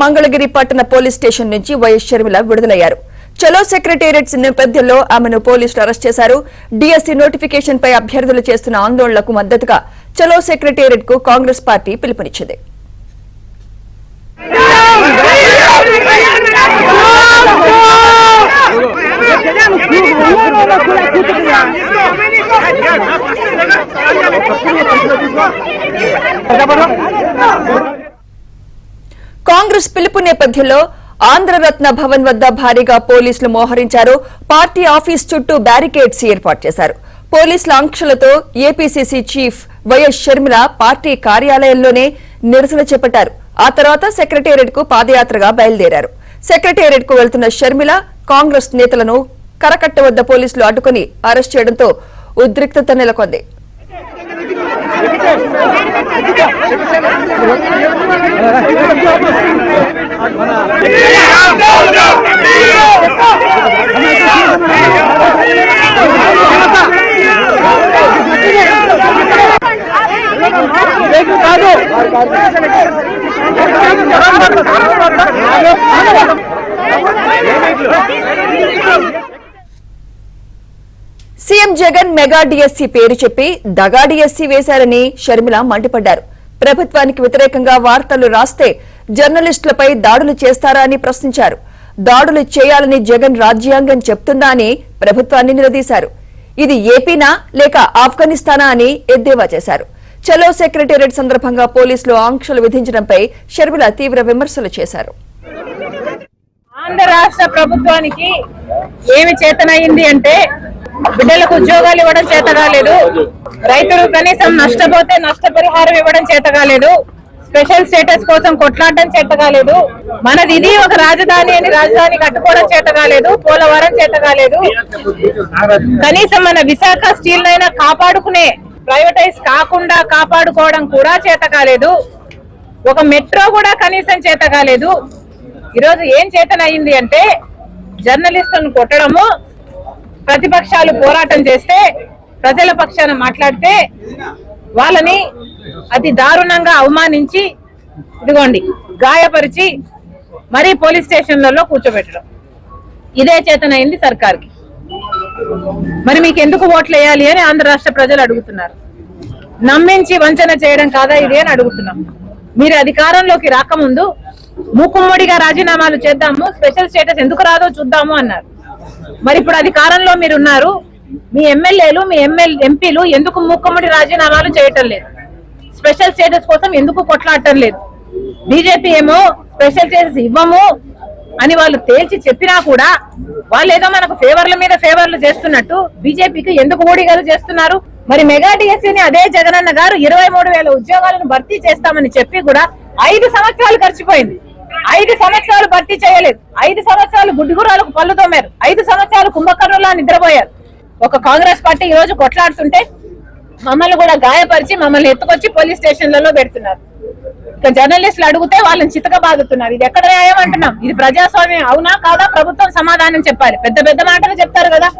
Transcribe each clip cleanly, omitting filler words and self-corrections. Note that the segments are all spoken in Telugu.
మంగళగిరి పట్టణ పోలీస్ స్టేషన్ నుంచి వైఎస్ షర్మిల విడుదలయ్యారు. చలో సెక్రటేరియట్ నేపథ్యంలో ఆమెను పోలీసులు అరెస్ట్ చేశారు. డిఎస్సీ నోటిఫికేషన్ పై అభ్యర్థులు చేస్తున్న ఆందోళనలకు మద్దతుగా చలో సెక్రటేరియట్ కు కాంగ్రెస్ పార్టీ పిలుపునిచ్చింది. కాంగ్రెస్ పిలుపు నేపథ్యంలో ఆంధ్రరత్న భవన్ వద్ద భారీగా పోలీసులు మోహరించారు. పార్టీ ఆఫీస్ చుట్టూ బ్యారికేడ్స్ ఏర్పాటు చేశారు. పోలీసుల ఆంక్షలతో ఏపీసీసీ చీఫ్ వైఎస్ షర్మిల పార్టీ కార్యాలయంలోనే నిరసన చేపట్టారు. ఆ తర్వాత సెక్రటేరియట్ కు పాదయాత్రగా బయలుదేరారు. సెక్రటేరియట్ కు వెళ్తున్న షర్మిల కాంగ్రెస్ నేతలను కరకట్ట వద్ద పోలీసులు అడ్డుకుని అరెస్ట్ చేయడంతో ఉద్రిక్తత నెలకొంది. సీఎం జగన్ మెగా డిఎస్సీ పేరు చెప్పి దగా డిఎస్సీ వేశారని షర్మిల మండిపడ్డారు. ప్రభుత్వానికి వ్యతిరేకంగా వార్తలు రాస్తే జర్నలిస్టులపై దాడులు చేస్తారా అని ప్రశ్నించారు. దాడులు చేయాలని జగన్ రాజ్యాంగం చెప్తుందా అని ప్రభుత్వాన్ని నిలదీశారు. ఇది ఏపీనా లేక ఆఫ్ఘనిస్తానా అని ఎద్దేవా చేశారు. చలో సెక్రటేరియట్ సందర్భంగా పోలీసులు ఆంక్షలు విధించడంపై షర్మిల తీవ్ర విమర్శలు చేశారు. ఆంధ్ర రాష్ట్ర ప్రభుత్వానికి ఏమి చేతనైంది అంటే బిడ్డలకు ఉద్యోగాలు ఇవ్వడం చేత కాలేదు, రైతులు కనీసం నష్టపోతే నష్టపరిహారం ఇవ్వడం చేత కాలేదు, స్పెషల్ స్టేటస్ కోసం కొట్లాడడం చేత కాలేదు, మనది ఇది ఒక రాజధాని అని రాజధాని కట్టుకోవడం చేత కాలేదు, పోలవరం చేత కాలేదు, కనీసం మన విశాఖ స్టీల్ అయినా కాపాడుకునే ప్రైవేటైజ్ కాకుండా కాపాడుకోవడం కూడా చేత కాలేదు, ఒక మెట్రో కూడా కనీసం చేత కాలేదు. ఈరోజు ఏం చేతనయింది అంటే జర్నలిస్టులను కొట్టడము, ప్రతిపక్షాలు పోరాటం చేస్తే ప్రజల పక్షాన మాట్లాడితే వాళ్ళని అతి దారుణంగా అవమానించి ఇదిగోండి గాయపరిచి మరీ పోలీస్ స్టేషన్లలో కూర్చోబెట్టడం, ఇదే చేతనైంది సర్కార్కి. మరి మీకు ఎందుకు ఓట్లు వేయాలి అని ఆంధ్ర రాష్ట్ర ప్రజలు అడుగుతున్నారు. నమ్మించి వంచన చేయడం కాదా ఇది అని అడుగుతున్నాం. మీరు అధికారంలోకి రాకముందు మూకుమ్మడిగా రాజీనామాలు చేద్దాము, స్పెషల్ స్టేటస్ ఎందుకు రాదో చూద్దాము అన్నారు. మరి ఇప్పుడు అధికారంలో మీరున్నారు, మీ ఎమ్మెల్యేలు మీ ఎంపీలు ఎందుకు మూకుమ్మడి రాజీనామాలు చేయటం లేదు, స్పెషల్ స్టేటస్ కోసం ఎందుకు కొట్లాడటం లేదు? బీజేపీ ఏమో స్పెషల్ స్టేటస్ ఇవ్వము అని వాళ్ళు తేల్చి చెప్పినా కూడా వాళ్ళు ఏదో మనకు ఫేవర్ల మీద ఫేవర్లు చేస్తున్నట్టు బీజేపీకి ఎందుకు ఊడిగలు చేస్తున్నారు? మరి మెగా డిఎస్సీని అదే జగనన్న గారు 23,000 ఉద్యోగాలను భర్తీ చేస్తామని చెప్పి కూడా 5 సంవత్సరాలు గడిచిపోయింది. 5 సంవత్సరాలు భర్తీ చేయలేదు. 5 సంవత్సరాలు గుడ్డిగురాలకు పళ్ళు తోమారు. 5 సంవత్సరాలు కుంభకర్ణులా నిద్రపోయారు. ఒక కాంగ్రెస్ పార్టీ ఈ రోజు కొట్లాడుతుంటే మమ్మల్ని కూడా గాయపరిచి మమ్మల్ని ఎత్తుకొచ్చి పోలీస్ స్టేషన్లలో పెడుతున్నారు. ఇక జర్నలిస్టులు అడిగితే వాళ్ళని చితక బాదుతున్నారు. ఇది ఎక్కడ న్యాయం అంటున్నాం? ఇది ప్రజాస్వామ్యం అవునా కాదా? ప్రభుత్వం సమాధానం చెప్పాలి. పెద్ద పెద్ద మాటలు చెప్తారు కదా.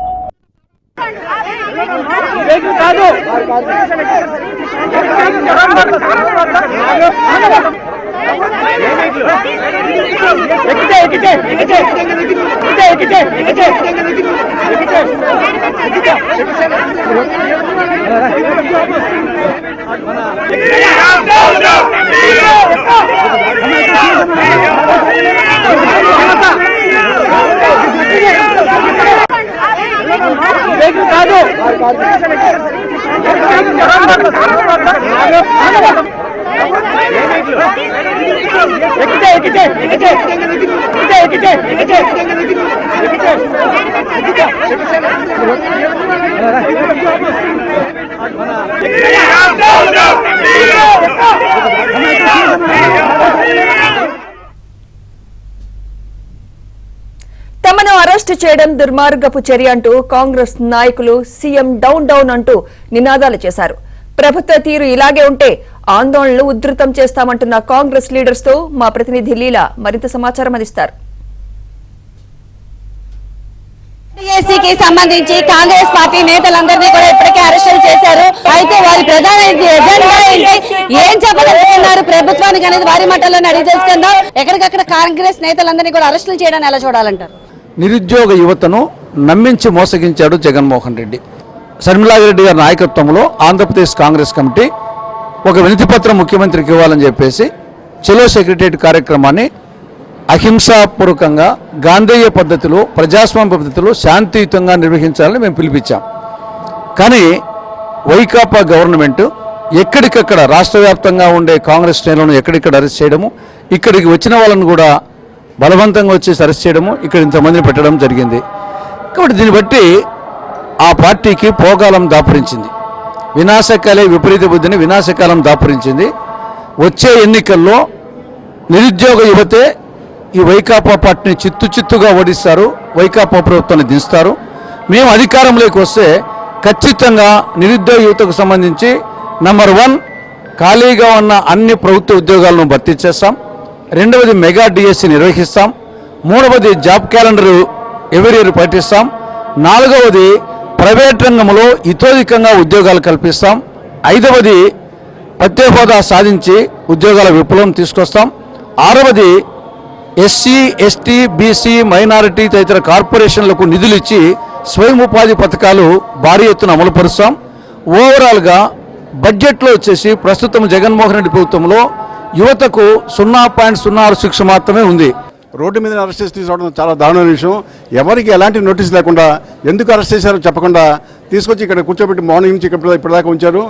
తమను అరెస్టు చేయడం దుర్మార్గపు చర్య అంటూ కాంగ్రెస్ నాయకులు సీఎం డౌన్ డౌన్ అంటూ నినాదాలు చేశారు. ప్రభుత్వ తీరు ఇలాగే ఉంటే ఆందోళనలు ఉధృతం చేస్తామంటున్న కాంగ్రెస్ లీడర్స్ తో మా ప్రతినిధి లీలా మరింత సమాచారం అందిస్తారు. ఏసీకి సంబంధించి కాంగ్రెస్ పార్టీ నేతలందరినీ కూడా ఇప్పటికే అరెస్టులు చేశారు. అయితే వారి ప్రధాన ఎజెండా ఏంటి, ఏం చెప్పదలుచుకున్నారు ప్రభుత్వానికి అనేది వారి మాటల్లోనే అడిగి తెలుసుకుందాం. ఎక్కడికక్కడ కాంగ్రెస్ నేతలందరినీ కూడా అరెస్టులు చేయడాన్ని ఎలా చూడాలంటారు? నిరుద్యోగ యువతను నమ్మించి మోసగించాడు జగన్మోహన్ రెడ్డి. షర్మిలారెడ్డి గారి నాయకత్వంలో ఆంధ్రప్రదేశ్ కాంగ్రెస్ కమిటీ ఒక వినతిపత్రం ముఖ్యమంత్రికి ఇవ్వాలని చెప్పేసి చెలో సెక్రటరియట్ కార్యక్రమాన్ని అహింసాపూర్వకంగా గాంధేయ పద్ధతిలో ప్రజాస్వామ్య పద్ధతిలో శాంతియుతంగా నిర్వహించాలని మేము పిలిపించాం. కానీ వైకాపా గవర్నమెంట్ ఎక్కడికక్కడ రాష్ట్ర వ్యాప్తంగా ఉండే కాంగ్రెస్ శ్రేణులను ఎక్కడిక్కడ అరెస్ట్ చేయడము, ఇక్కడికి వచ్చిన వాళ్ళని కూడా బలవంతంగా వచ్చేసి అరెస్ట్ చేయడము, ఇక్కడ ఇంతమందిని పెట్టడం జరిగింది. కాబట్టి దీన్ని బట్టి ఆ పార్టీకి పోగాలం దాపురించింది. వినాశకాలే విపరీత బుద్ధిని వినాశకాలం దాపురించింది. వచ్చే ఎన్నికల్లో నిరుద్యోగ యువతే ఈ వైకాపా పార్టీని చిత్తుగా ఓడిస్తారు, వైకాపా ప్రభుత్వాన్ని దించుతారు. మేము అధికారంలోకి వస్తే ఖచ్చితంగా నిరుద్యోగ యువతకు సంబంధించి నంబర్ 1 ఖాళీగా ఉన్న అన్ని ప్రభుత్వ ఉద్యోగాలను భర్తీ చేస్తాం. రెండవది మెగా డిఎస్సి నిర్వహిస్తాం. మూడవది జాబ్ క్యాలెండర్ ఎవరి ఇయర్ ప్రకటిస్తాం. నాలుగవది ప్రైవేట్ రంగంలో ఇతోధికంగా ఉద్యోగాలు కల్పిస్తాం. ఐదవది ప్రత్యేక హోదా సాధించి ఉద్యోగాల విప్లవం తీసుకొస్తాం. ఆరవది ఎస్సీ ఎస్టీ బీసీ మైనారిటీ తదితర కార్పొరేషన్లకు నిధులు ఇచ్చి స్వయం ఉపాధి పథకాలు భారీ ఎత్తున అమలుపరుస్తాం. ఓవరాల్గా బడ్జెట్లో వచ్చేసి ప్రస్తుతం జగన్మోహన్ రెడ్డి ప్రభుత్వంలో యువతకు 0.06 మాత్రమే ఉంది. రోడ్డు మీద అరెస్ట్ చేసి తీసుకోవడం చాలా దారుణమైన విషయం. ఎవరికి ఎలాంటి నోటీస్ లేకుండా ఎందుకు అరెస్ట్ చేశారో చెప్పకుండా తీసుకొచ్చి ఇక్కడ కూర్చోబెట్టి మార్నింగ్ నుంచి ఇప్పటిదాకా ఉంచారు.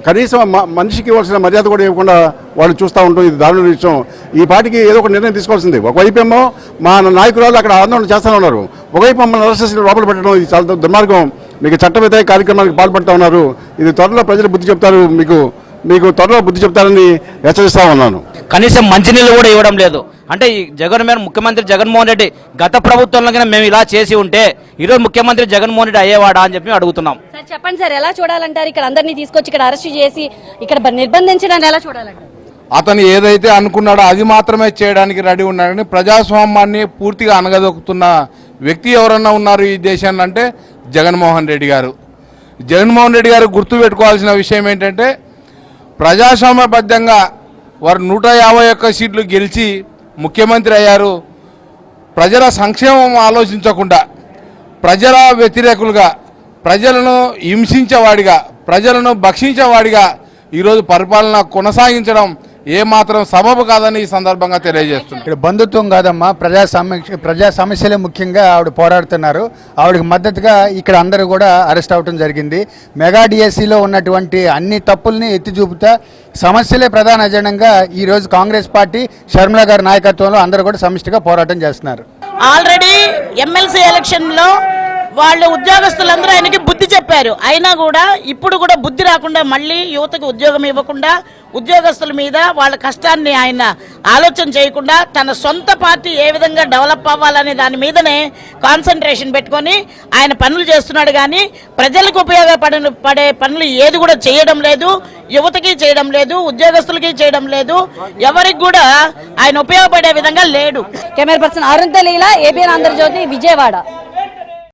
కనీసం మనిషికి ఇవ్వాల్సిన మర్యాద కూడా ఇవ్వకుండా వాళ్ళు చూస్తూ ఉంటాం. ఇది దారుణమైన విషయం. ఈ పార్టీకి ఏదో ఒక నిర్ణయం తీసుకోవాల్సింది. ఒకవైపు ఏమో మా నాయకురాలు అక్కడ ఆందోళన చేస్తూనే ఉన్నారు, ఒకవైపు మమ్మల్ని అరెస్ట్ చేసి లోపల పెట్టడం ఇది చాలా దుర్మార్గం. మీకు చట్ట వ్యతిరేక కార్యక్రమానికి పాల్పడుతూ ఉన్నారు. ఇది త్వరలో ప్రజలు బుద్ధి చెప్తారు, మీకు త్వరలో బుద్ధి చెప్తారని హెచ్చరిస్తా ఉన్నాను. కనీసం మంచినీళ్ళు కూడా ఇవ్వడం లేదు. అంటే ఈ ముఖ్యమంత్రి జగన్మోహన్ రెడ్డి గత ప్రభుత్వంలో మేము ఇలా చేసి ఉంటే ఈరోజు ముఖ్యమంత్రి జగన్మోహన్ రెడ్డి అయ్యేవాడా అని చెప్పి అడుగుతున్నాం. సార్ చెప్పండి సార్, ఎలా చూడాలంటారు? ఇక్కడ అందరినీ తీసుకొచ్చి ఇక్కడ అరెస్ట్ చేసి ఇక్కడ నిర్బంధించడాన్ని ఎలా చూడాలంటారు? అతను ఏదైతే అనుకున్నాడో అది మాత్రమే చేయడానికి రెడీ ఉన్నాడని ప్రజాస్వామ్యాన్ని పూర్తిగా అనగదొక్కుతున్న వ్యక్తి ఎవరన్నా ఉన్నారు ఈ దేశాన్ని అంటే జగన్మోహన్ రెడ్డి గారు. జగన్మోహన్ రెడ్డి గారు గుర్తుపెట్టుకోవాల్సిన విషయం ఏంటంటే ప్రజాస్వామ్యబద్ధంగా వారు 151 సీట్లు గెలిచి ముఖ్యమంత్రి అయ్యారు. ప్రజల సంక్షేమం ఆలోచించకుండా ప్రజల వ్యతిరేకులుగా, ప్రజలను హింసించేవాడిగా, ప్రజలను భక్షించేవాడిగా ఈరోజు పరిపాలన కొనసాగించడం ఏమాత్రం సబబు కాదని ఈ సందర్భంగా తెలియజేస్తుంది. ఇక్కడ బంధుత్వం కాదమ్మా, ప్రజా సమస్యలే ముఖ్యంగా ఆవిడ పోరాడుతున్నారు. ఆవిడకి మద్దతుగా ఇక్కడ అందరూ కూడా అరెస్ట్ అవడం జరిగింది. మెగా డిఎస్సిలో ఉన్నటువంటి అన్ని తప్పుల్ని ఎత్తి చూపుతా సమస్యలే ప్రధాన అజెండాగా ఈరోజు కాంగ్రెస్ పార్టీ షర్మిల గారి నాయకత్వంలో అందరూ కూడా సమిష్టిగా పోరాటం చేస్తున్నారు. ఆల్రెడీ ఎమ్మెల్సీ ఎలక్షన్లో వాళ్ళు ఉద్యోగస్తులందరూ ఆయనకి బుద్ధి చెప్పారు. అయినా కూడా ఇప్పుడు కూడా బుద్ధి రాకుండా మళ్ళీ యువతకు ఉద్యోగం ఇవ్వకుండా ఉద్యోగస్తుల మీద వాళ్ళ కష్టాన్ని ఆయన ఆలోచన చేయకుండా తన సొంత పార్టీ ఏ విధంగా డెవలప్ అవ్వాలనే దాని మీదనే కాన్సన్ట్రేషన్ పెట్టుకొని ఆయన పనులు చేస్తున్నాడు. కానీ ప్రజలకు ఉపయోగపడే పనులు ఏది కూడా చేయడం లేదు. యువతకి చేయడం లేదు, ఉద్యోగస్తులకి చేయడం లేదు, ఎవరికి కూడా ఆయన ఉపయోగపడే విధంగా లేడు. కెమెరా పర్సన్ అరుణ్ లీలా, ఏబిఎన్ ఆంధ్రజ్యోతి, విజయవాడ.